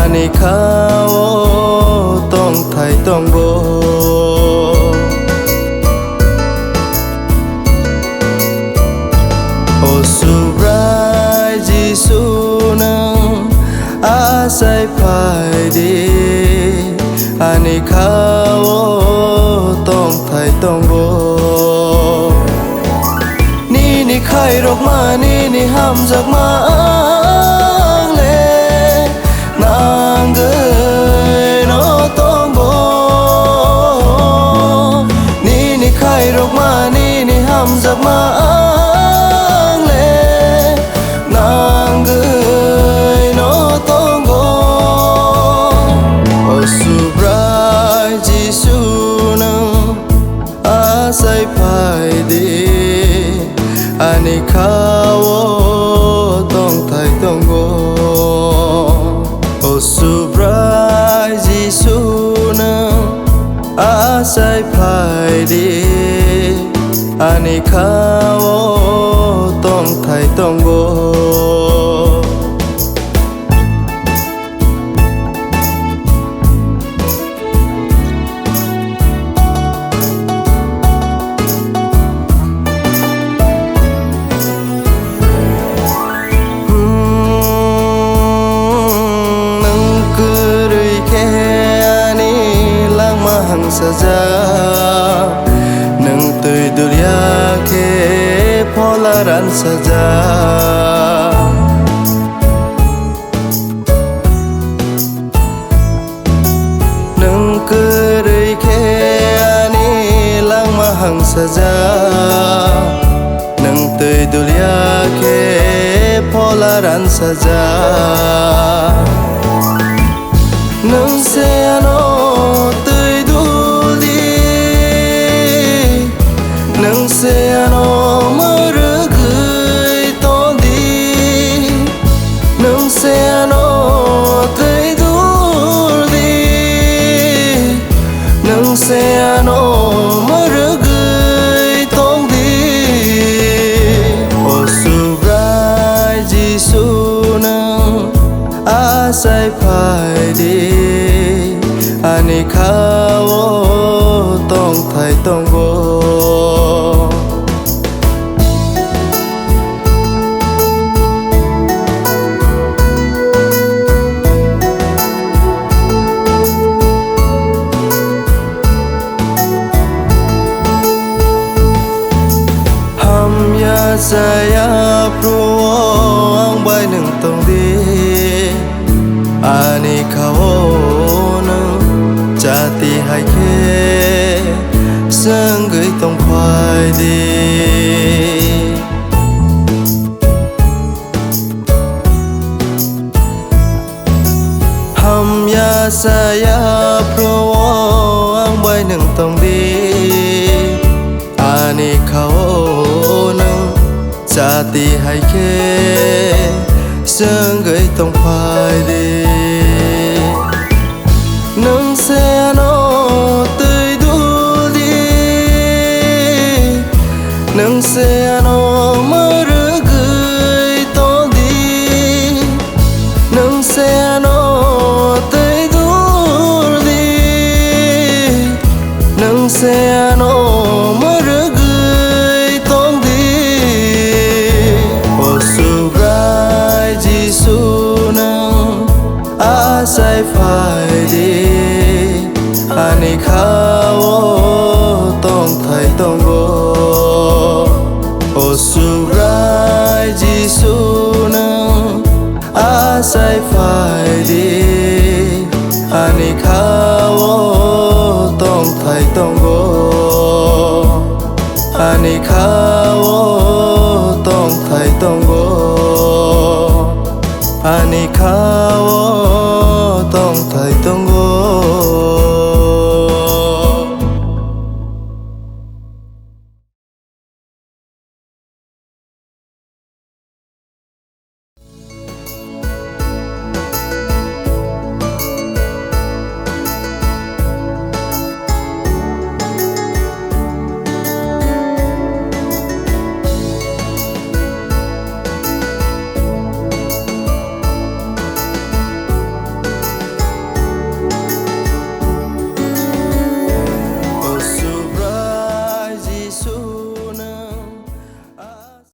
ani khao tong thai tong bo o subrai jisu nang asai phai đi ani khao tong thai tong bo ni khai rok ma ni ham giặc ma nàng ơi nó tông bố ni khai rok ma ni ham giặc ma lệ nàng ơi nó tông bố o subrai jisu nang asai phai đi ani khao tong thai tong bo o subrai jisu nang asai phai đi ani khao tong thai tong bo saja nang tui dulia ke polaran saja nang kerei ke ani lang mahang saja nang tui dulia ke polaran saja nang se ano nang se ano mơ gửi ton đi nang se ano thấy đu đi nang se ano mơ gửi ton đi o subrai jisu nang asai phai đi ani khao tong thai tong bo saya pro ang bay nang tong di ani khao nang jati hai ke sang gửi tong phai đi ham ya saya pro ang bay nang tong di ani khao jati hai ke sang gửi tong phai đi nang se ano tươi đu đi nang se ano mơ gửi to đi nang se ano tươi đu đi nang se ano mơ gửi to đi asai phai đi ani khao tong thai tong bo o subrai jisu nang asai phai đi ani khao tong thai tong bo ani khao tong thai tong bo ani khao